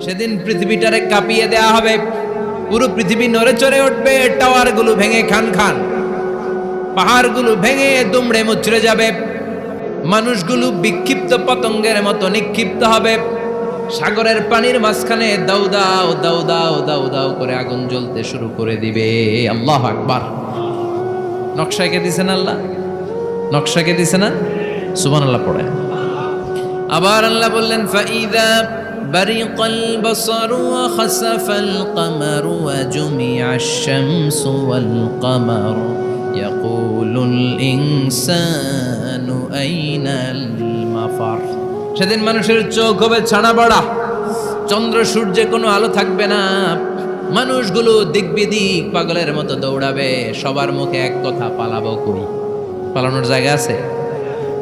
সেদিন পৃথিবীটারে কাঁপিয়ে দেয়া হবে, পুরো পৃথিবী নড়ে চড়ে উঠবে, টাওয়ারগুলো ভেঙে খান খান, পাহাড়গুলো ভেঙে দুমড়ে মুচড়ে যাবে, মানুষগুলো বিক্ষিপ্ত পতঙ্গের মতো নিক্ষিপ্ত হবে, সাগরের পানির মাঝখানে দাউ দাউ দাউ দাউ দাউ দাউ করে আগুন জ্বলতে শুরু করে দিবে। আল্লাহু আকবার। নকশা এঁকে দিছেন আল্লাহ, নকশা এঁকে দিছে না? সুবহানাল্লাহ পড়ে। আবার আল্লাহ বললেন ফাইদা বারিকাল বাসারু ওয়া খাসাফাল কামারু ওয়া জুমিআশ শামসু ওয়াল কামারু ইয়াকুলুল ইনসানু আইনাল মাফার। সেদিন মানুষের চোখ হবে ছানা বড়া, চন্দ্র সূর্যে কোনো আলো থাকবে না, মানুষগুলো দিক বিদিক পাগলের মতো দৌড়াবে, সবার মুখে এক কথা, পালাবো কই? পালানোর জায়গা আছে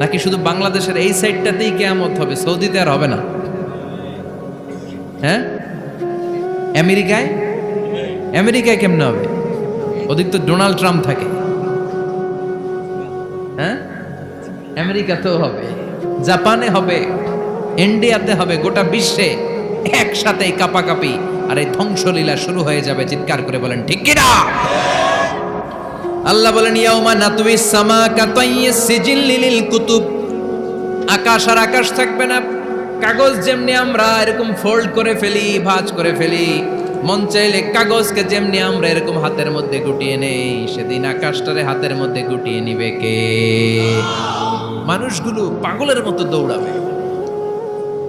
নাকি শুধু বাংলাদেশের এই সাইডটাতেই কিয়ামত হবে, সৌদিতে আর হবে না? হ্যাঁ, আমেরিকায়, আমেরিকায় কেমনে হবে? ওদিক তো ডোনাল্ড ট্রাম্প থাকে। হ্যাঁ, আমেরিকাতেও হবে, জাপানে হবে, ইন্ডিয়াতে হবে, গোটা বিশ্বে একসাথে কাপাকাপি আর এই ধ্বংসলীলা শুরু হয়ে যাবে। চিৎকার করে বলেন ঠিক কি না? আল্লাহ বলেন ইয়াউমা নাতুইস সামা কাতাইয়িস সিজিল লিল কুতুব। আকাশ আর আকাশ থাকবে না, কাগজ যেমনি আমরা এরকম ফোল্ড করে ফেলি, ভাঁজ করে ফেলি, মন চাইলে কাগজকে যেমনি আমরা এরকম হাতের মধ্যে গুটিয়ে নেই, সেদিন আকাশটারে হাতের মধ্যে গুটিয়ে নিবে কে? মানুষগুলো পাগলের মতো দৌড়াবে,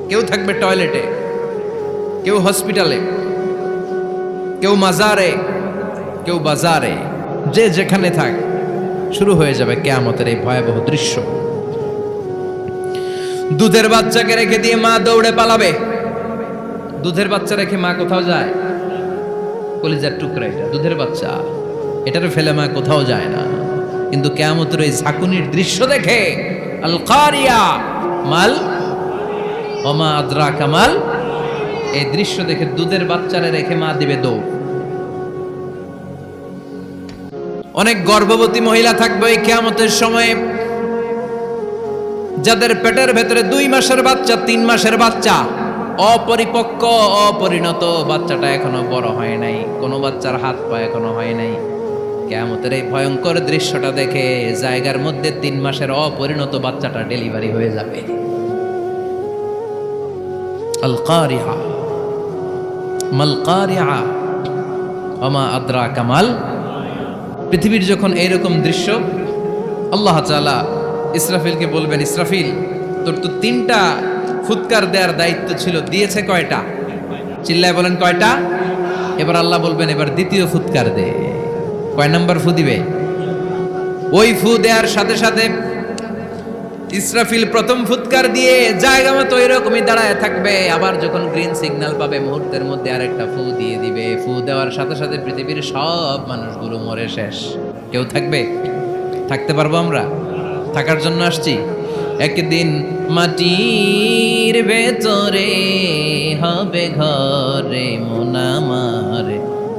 কেউ থাকবে টয়লেটে, কেউ হসপিটালে, কেউ মাজারে, কেউ বাজারে, যে যেখানে থাক, শুরু হয়ে যাবে কিয়ামতের এই ভয়াবহ দৃশ্য। দুধের বাচ্চাকে রেখে দিয়ে মা দৌড়ে পালাবে। দুধের বাচ্চা রেখে মা কোথাও যায়? কলিজার টুকরা এটা, দুধের বাচ্চা, এটারে ফেলে মা কোথাও যায় না। কিন্তু কিয়ামতের এই ঝাঁকুনির দৃশ্য দেখে আল কারিয়া মাল ওমা আদরাকা মাল, এই দৃশ্য দেখে দুধের বাচ্চারে রেখে মা দিবে দৌড়। অনেক গর্ভবতী মহিলা থাকবে এই কিয়ামতের সময়ে, যাদের পেটের ভেতরে 2 মাসের বাচ্চা, 3 মাসের বাচ্চা, অপরিপক্ক অপরিণত, বাচ্চাটা এখনো বড় হয় নাই, কোনো বাচ্চার হাত পা এখনো হয় নাই। কিয়ামতের এই ভয়ঙ্কর দৃশ্যটা দেখে জায়গার মধ্যে 3 মাসের অপরিণত বাচ্চাটা ডেলিভারি হয়ে যাবে। আল কারিয়া মাল কারিয়া ওমা আদরাকা মাল। পৃথিবীর যখন এইরকম দৃশ্য, আল্লাহ তাআলা ইসরাফিলকে বলবেন, ইসরাফিল তোর তো 3টা ফুৎকার দেওয়ার দায়িত্ব ছিল, দিয়েছে কয়টা? চিল্লায় বলেন কয়টা? এবার আল্লাহ বলবেন এবার দ্বিতীয় ফুৎকার দে। কয় নাম্বার ফু দিবে? ওই ফু দেওয়ার সাথে সাথে ইসরাফিল প্রথম ফুৎকার দিয়ে জায়গা মতো এরকমই দাঁড়ায় থাকবে, আবার যখন গ্রিন সিগন্যাল পাবে মুহূর্তের মধ্যে আরেকটা ফু দিয়ে দিবে। ফু দেওয়ার সাথে সাথে পৃথিবীর সব মানুষগুলো মরে শেষ, কেউ থাকবে? থাকতে পারবো আমরা? থাকার জন্য আসছি। একদিন মাটির ভেতরে হবে ঘরে মন আমার,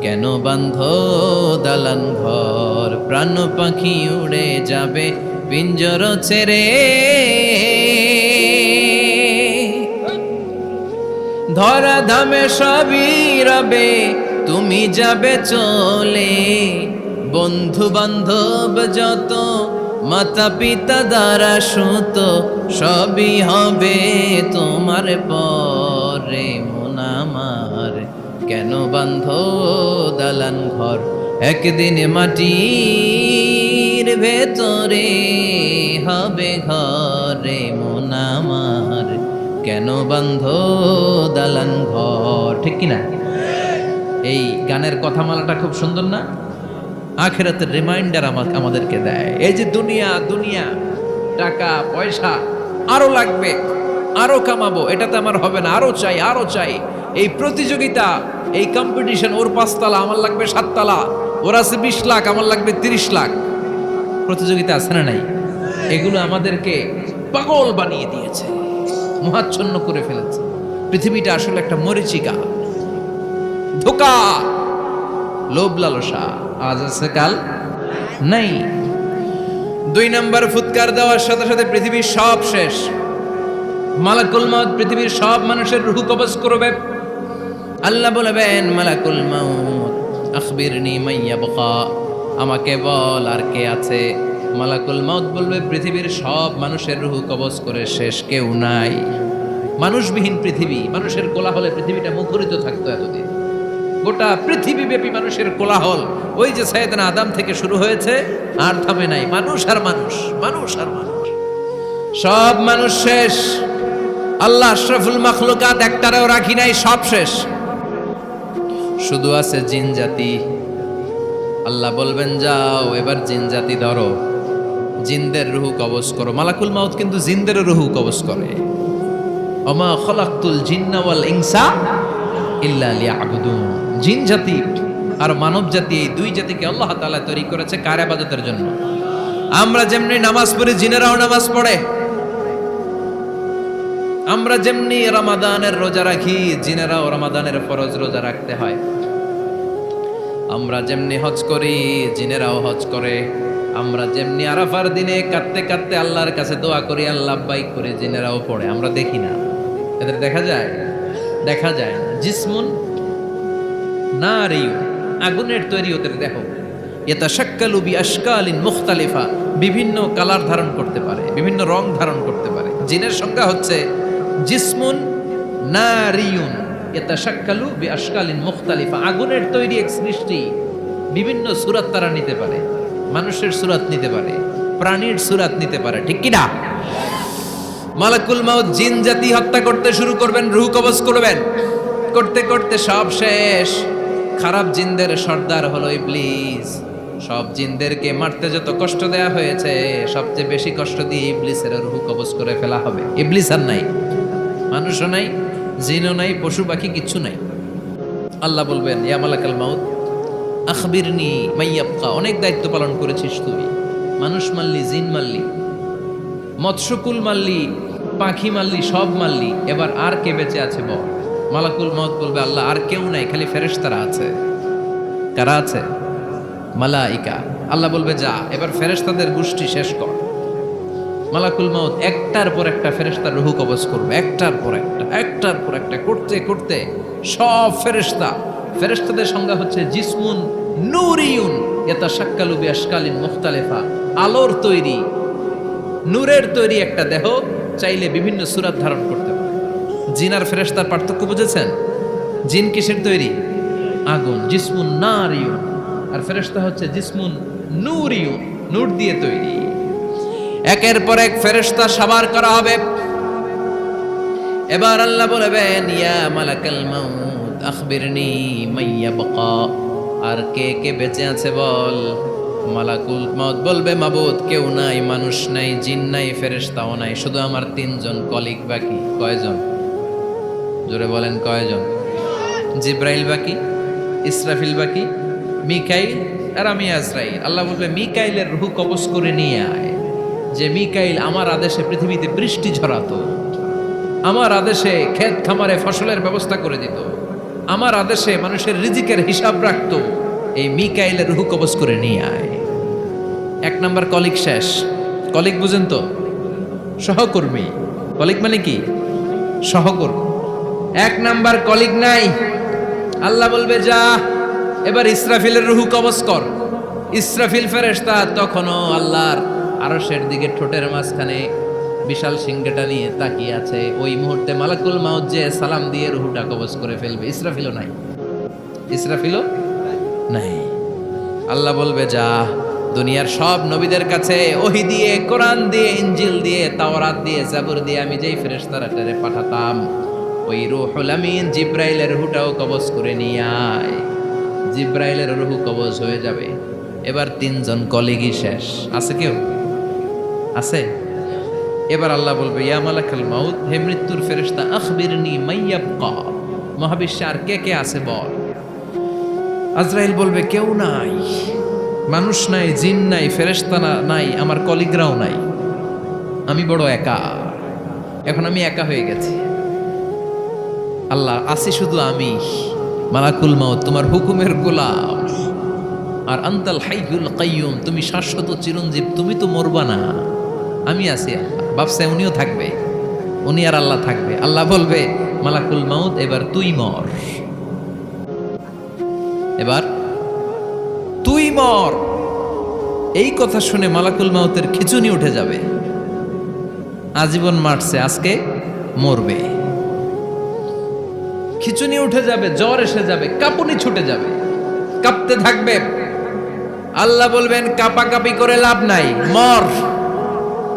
কেন বান্ধ দালান ঘর, প্রাণ পাখি উড়ে যাবে পিঞ্জর ছেড়ে, ধরা ধামে সবই রবে তুমি যাবে চলে, বন্ধু বান্ধব যত মাতা পিতা দ্বারা সুত সবই হবে তোমার পরে মন আমার, কেন বান্ধ দালান ঘর, একদিন মাটির ভেতরে হবে ঘরে মন আমার, কেন বান্ধ দালান ঘর। ঠিক কিনা? এই গানের কথামালাটা খুব সুন্দর না? আখিরাতের রিমাইন্ডার আমাদেরকে দেয়। এই যে দুনিয়া দুনিয়া, টাকা পয়সা আরো লাগবে, আরো কামাবো, এটাতে আমার হবে না, আরো চাই আরো চাই। এই প্রতিযোগিতা, এই কম্পিটিশন, ওর 5 তলা আমার লাগবে 7 তলা, ওর আছে 20 লাখ আমার লাগবে 30 লাখ, প্রতিযোগিতা আছে না নাই? এগুলো আমাদেরকে পাগল বানিয়ে দিয়েছে, মোহাচ্ছন্ন করে ফেলেছে। পৃথিবীটা আসলে একটা মরীচিকা, ধোঁকা, লোভ লালসা, আজ আছে কাল নাই। 2 নম্বর ফুৎকার দেওয়ার সাথে সাথে পৃথিবীর সব শেষ। মালাকুল মউত পৃথিবীর সব মানুষের রূহ কবজ করবে। আল্লাহ বলবেন মালাকুল মাউত আখবিরনি মাইয়াবকা, আমাকে বল আর কে আছে। মালাকুল মাউত বলবে পৃথিবীর সব মানুষের রূহ কবজ করে শেষ, কেউ নাই। মানুষবিহীন পৃথিবী, মানুষের কোলাহলে পৃথিবীটা মুখরিত থাকতো এতদিন। গোটা পৃথিবীব্যাপী মানুষের কোলাহল, ওই যে সাইয়েদনা আদম থেকে শুরু হয়েছে আর থামে নাই। মানুষ আর মানুষ, মানুষ আর মানুষ, সব মানুষ শেষ। আল্লাহ আশরাফুল মাখলুকাত একটারেও রাখি নাই, সব শেষ। শুধু আছে জিন জাতি। আল্লাহ বলবেন যাও এবার জিন জাতি ধরো, জিনদের রূহ কবজ করো। মালাকুল মাউত কিন্তু জিনদের রূহ কবজ করে। ওমা খলাকতুল জিন্না ওয়াল ইনসা ইল্লা লিয়াবুদুন। জিন জাতি আর মানব জাতি, এই দুই জাতিকে আল্লাহ তাআলা তৈরি করেছে কার ইবাদতের জন্য। আমরা যেমনি নামাজ পড়ি, জিনেরাও নামাজ পড়ে। আমরা যেমনি রমাদানের রোজা রাখি, জিনেরাও রমাদানের ফরজ রোজা রাখতে হয়। আমরা যেমনি হজ করি, জিনেরাও হজ করে। আমরা যেমনি আরাফার দিনে কাঁদতে কাঁদতে আল্লাহর কাছে দোয়া করি, আল্লাহ বাইক করে, জিনেরাও পড়ে। আমরা দেখি না, এদের দেখা যায়? দেখা যায় না। জিসমুন নারিয়ুন, আগুনের তৈরি ওদের দেহ। ইয়াতাশাক্কালু বিআশকালিন মুখতালিফা, বিভিন্ন কালার ধারণ করতে পারে, বিভিন্ন রং ধারণ করতে পারে। জিনের সংখ্যা হচ্ছে জিসমুন নারিয়ুন ইয়াতাশাক্কালু বিআশকালিন মুখতালিফা, আগুনের তৈরি এক সৃষ্টি। বিভিন্ন সূরত তারা নিতে পারে, মানুষের সূরত নিতে পারে, প্রাণীর সূরত নিতে পারে, ঠিক কি না? মালাকুল মাউত জিন জাতি হত্যা করতে শুরু করবেন, রূহ কবজ করবেন। করতে করতে সব শেষ। খারাপ জিনদের সর্দার হলো ইবলিস। সব জিনদেরকে মারতে যত কষ্ট দেয়া হয়েছে, সবচেয়ে বেশি কষ্ট দিয়ে ইবলিসের রূহ কবজ করে ফেলা হবে। ইবলিস আর নাই, মানুষও নাই, জিনও নাই, পশু পাখি কিচ্ছু নাই। আল্লাহ বলবেন ইয়া মালাকাল মাউত আখবিরনি মাইয়াবকা, অনেক দায়িত্ব পালন করেছিস তুই। মানুষ মারলি, জিন মারলি, মৎস্যকুল মারলি, পাখি মারলি, সব মারলি, এবার আর কে বেঁচে আছে বল। মালাকুল মাউত বলবে আল্লাহ আর কেউ নাই, খালি ফেরেশতারা আছে। কারা আছে? মালাইকা। আল্লাহ বলবে যা এবার ফেরেশতাদের গোষ্ঠী শেষ কর। মালাকুল মাউত একটার পর একটা ফেরেশতার রূহ কবজ করবে, একটার পর একটা, একটার পর একটা, করতে করতে সব ফেরেশতা। ফেরেশতাদের সংজ্ঞা হচ্ছে জিসমুন নূরিয়ুন ইয়াতাশাক্কালু বিআশকালিন মুখতালিফা, আলোর তৈরি, নূরের তৈরি একটা দেহ, চাইলে বিভিন্ন সূরত ধারণ করতে পারে। জিন আর ফেরেশতার পার্থক্য বুঝেছেন? জিন কিসের তৈরি? আগুন, জিসমুন নারিয়ুন। আর ফেরেশতা হচ্ছে জিসমুন নূরিয়ুন, নূর দিয়ে তৈরি। একের পর এক ফেরেশতা সাবার করা হবে। এবার আল্লাহ বলবেন ইয়া মালাকাল মাউত আখবিরনি মাইয়াবকা, আর কে কে বেঁচে আছে বল। মালাকুল মাউত বলবে মাবুদ কেউ নাই, মানুষ নাই, জিন নাই, ফেরেশতাও নাই, শুধু আমার তিনজন কলিগ বাকি। কয়জন? জোরে বলেন কয়জন? জিব্রাইল বাকি, ইসরাফিল বাকি, মিকাইল আর আমি আজরাইল। আল্লাহ বলবে মিকাইলের রূহ কবজ করে নিয়ে আয়। যে মিকাইল আমার আদেশে পৃথিবীতে বৃষ্টি ঝরাতো, আমার আদেশে ক্ষেত খামারে ফসলের ব্যবস্থা করে দিত, আমার আদেশে মানুষের রিজিকের হিসাব রাখতো, এই মিকাইলের রূহ কবজ করে নিয়ে আয়। এক নাম্বার কলিগ শেষ। কলিগ বুঝেন তো? সহকর্মী। কলিগ মানে কি? সহকর্মী। এক নাম্বার কলিগ নাই। আল্লাহ বলবে যা এবার ইসরাফিলের রূহ কবজ কর। ইসরাফিল ফেরেশতা তখনও আল্লাহর আরশের দিকে ঠোঁটের মাঝখানে বিশাল সিংহটা নিয়ে তাকিয়ে আছে। ওই মুহূর্তে মালাকুল মাউত যে সালাম দিয়ে রূহটা কবজ করে ফেলবে। ইসরাফিলও নাই, ইসরাফিলও নাই। আল্লাহ বলবে যা দুনিয়ার সব নবীদের কাছে ওহী দিয়ে, কোরআন দিয়ে, ইনজিল দিয়ে, তাওরাত দিয়ে, জাবুর দিয়ে আমি যেই ফেরেশতারে পাঠাতাম, ওই রূহুল আমিন জিব্রাইলের রূহটাও কবজ করে নিয়ে আয়। জিব্রাইলের রূহ কবজ হয়ে যাবে। এবার তিনজন কলিগই শেষ। আছে কেউ? আছে? এবার আল্লাহ বলবে ইয়া মালাকাল মাউত, হে মৃত্যুর ফেরেশতা আখবিরনি মাইয়াবকা, মহাবিশ্বে আর কে কে আছে বল। আজরাইল বলবে কেউ নাই, মানুষ নাই, জিন নাই, ফেরেশতা নাই, আমার কলিগরাও নাই, আমি বড় একা। এখন আমি একা হয়ে গেছি। আল্লাহ আসি শুধু আমি। মালাকুল মাউত তোমার হুকুমের গোলাম। আর আনতাল হাইয়ুল কাইয়ুম, তুমি শাশ্বত চিরঞ্জীব, তুমি তো মরবা না, আমি আছি। ভাবছে উনিও থাকবে, উনি আর আল্লাহ থাকবে। আল্লাহ বলবে মালাকুল মাউত এবার তুই মর। এবার তুই মর, এই কথা শুনে মালাকুল মাউতের খিচুনি উঠে যাবে। আজীবন মারছে, আজকে মরবে। খিচুনি উঠে যাবে, জ্বর এসে যাবে, কাঁপুনি ছুটে যাবে, কাঁপতে থাকবে। আল্লাহ বলবেন কাঁপাকাঁপি করে লাভ নাই, মর।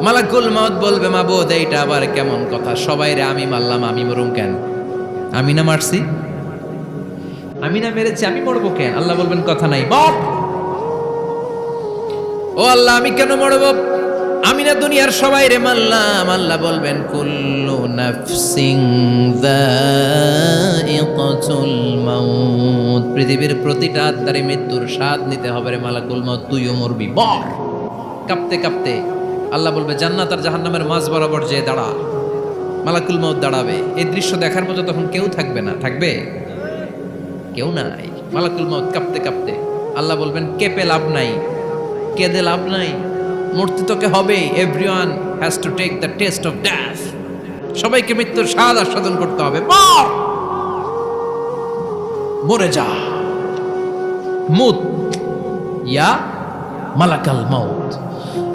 মালাকুল মাউত বলবে মাবুদ এইটা আবার কেমন কথা, সবাই রে আমি মারলাম, আমি মরুম কেন? আমি না মারছি, আমি না মেরেছি, আমি মরবো কেন? আল্লাহ বলবেন কথা নাই, মর। ও আল্লাহ আমি কেন মরব? আমি না দুনিয়ার সবাই রে মারলাম। আল্লাহ বলবেন কুল্লু নাফসিন যায়িকাতুল মাউত, পৃথিবীর প্রতিটা আত্মারে মৃত্যুর স্বাদ নিতে হবে রে মালাকুল মাউত, তুইও মরবি, মর। কাঁপতে কাঁপতে আল্লাহ বলবে জান্নাত আর জাহান্নামের মাঝ বরাবর যে দাঁড়া। মালাকুল মাউত দাঁড়াবে, এই দৃশ্য দেখার মতো তখন কেউ থাকবে না, থাকবে কেউ নাই। মালাকুল মাউত কাঁপতে কাঁপতে আল্লাহ বলবেন কেঁপে লাভ নাই, কেঁদে লাভ নাই, মরতে তোকে হবে। Everyone has to take the test of death, সবাইকে মৃত্যুর স্বাদ আস্বাদন করতে হবে। মর, মরে যা। মুত ইয়া মালাকাল মাউত।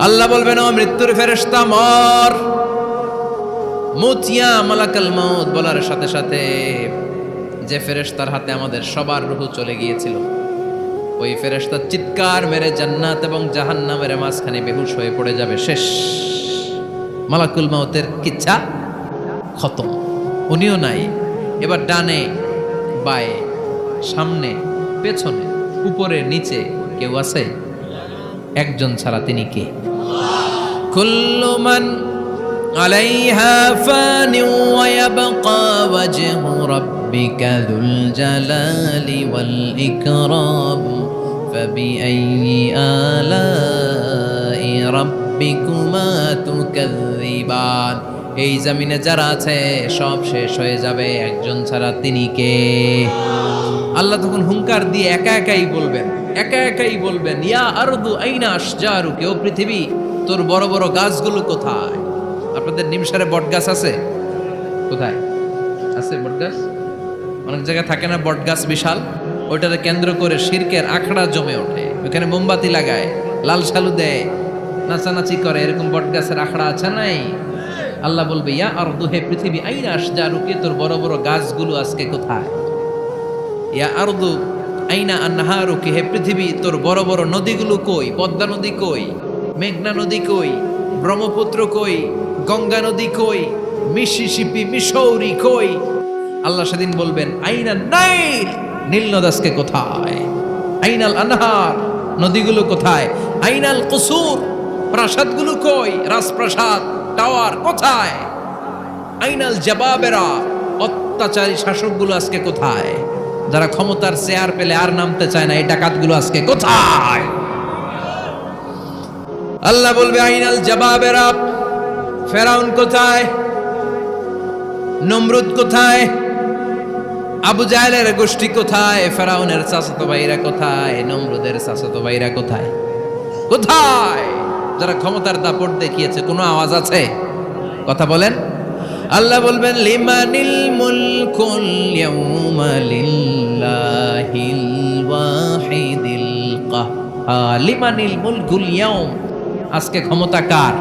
আল্লাহ বলবেন ও মৃত্যুর ফেরেশতা মর। মুত ইয়া মালাকাল মাউত বলার সাথে সাথে যে ফেরেশতার হাতে আমাদের সবার রূহ চলে গিয়েছিল, ওই ফেরেশতা চিৎকার মেরে জান্নাত এবং জাহান্নামের মাঝখানে বেহুশ হয়ে পড়ে যাবে, শেষ। মালাকুল মাউতের কিচ্ছা খতম, উনিও নাই। এবার ডানে বায়ে সামনে পেছনে উপরে নিচে কেউ আছে? একজন ছাড়া, তিনি কে? কুল্লু মান আলাইহা ফানি ওয়া ইয়াবকা ওয়াজহু রাব্বিকা যুল জালালি ওয়াল ইকরাম ফাবিআইয়ি আলাই রাব্বিকুমা তুকাযযিবান। এই জমিনে যারা আছে সব শেষ হয়ে যাবে, একজন ছাড়া, তিনি কে? আল্লাহ তখন হুঙ্কার দিয়ে একা একাই বলবেন ইয়া আরদু আইনা আশজারুকি, ও পৃথিবী তোর বড় বড় গাছগুলো কোথায়? আপনাদের নিমসারে বট গাছ আছে? কোথায় আছে বট গাছ? অনেক জায়গায় থাকে না বট গাছ বিশাল, ওইটাকে কেন্দ্র করে শিরকের আখড়া জমে ওঠে, ওখানে মোমবাতি লাগায়, লাল সালু দেয়, নাচানাচি করে, এরকম বট গাছের আখড়া আছে নাই? আল্লাহ বলবে ইয়া আরদু, হে পৃথিবী, আইনা আশজারুকি, তোর বড় বড় গাছগুলো আজকে কোথায়? ইয়া আরদু আইনা আনহারুকি, হে পৃথিবী তোর বড় বড় নদীগুলো কই? পদ্মা নদী কই? মেঘনা নদী কই? ব্রহ্মপুত্র কই? গঙ্গা নদী কই? মিসিসিপি, মিসৌরি কই? আল্লাহ সেদিন বলবেন আইনা নাইল, নীল নদ আজকে কোথায়? আইনাল আনহার, নদীগুলো কোথায়? আইনাল কুসুর, প্রাসাদগুলো কই? রাজপ্রাসাদ, টাওয়ার কোথায়? আইনাল জাবাবেরা, অত্যাচারী শাসকগুলো আজকে কোথায়? যারা ক্ষমতার চেয়ার পেলে আর নামতে চায় না, এই ডাকাতগুলো আজকে কোথায়? আল্লাহ বলবে আইনাল জাবাবেরা, ফেরাউন কোথায়? নমরুদ কোথায়? আবু জাহেলের গোষ্ঠী কোথায়? ফেরাউনের চাচাতো ভাইরা কোথায়? নমরুদের চাচাতো ভাইরা কোথায়? কোথায়? যারা ক্ষমতার দাপট দেখিয়েছে, কোনো আওয়াজ আছে? কথা বলেন। আল্লাহ বলবেন লিমানিল মুলকুল ইয়াউমা লিল্লাহিল ওয়াহিদিল কাহ্হার। লিমানিল মুলকুল ইয়াউম, আজকে ক্ষমতা কার?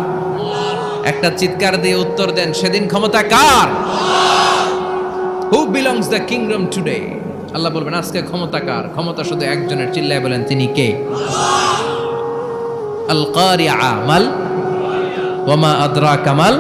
একটা চিৎকার দিয়ে উত্তর দেন, সেদিন ক্ষমতা কার? Who belongs the kingdom today? Allah বলবেন আজকে ক্ষমতা কার? ক্ষমতা শুধু একজনের, চিল্লায় বলেন তিনি কে? আল কারিআ, মাল ওয়া মা আদরাকা মাল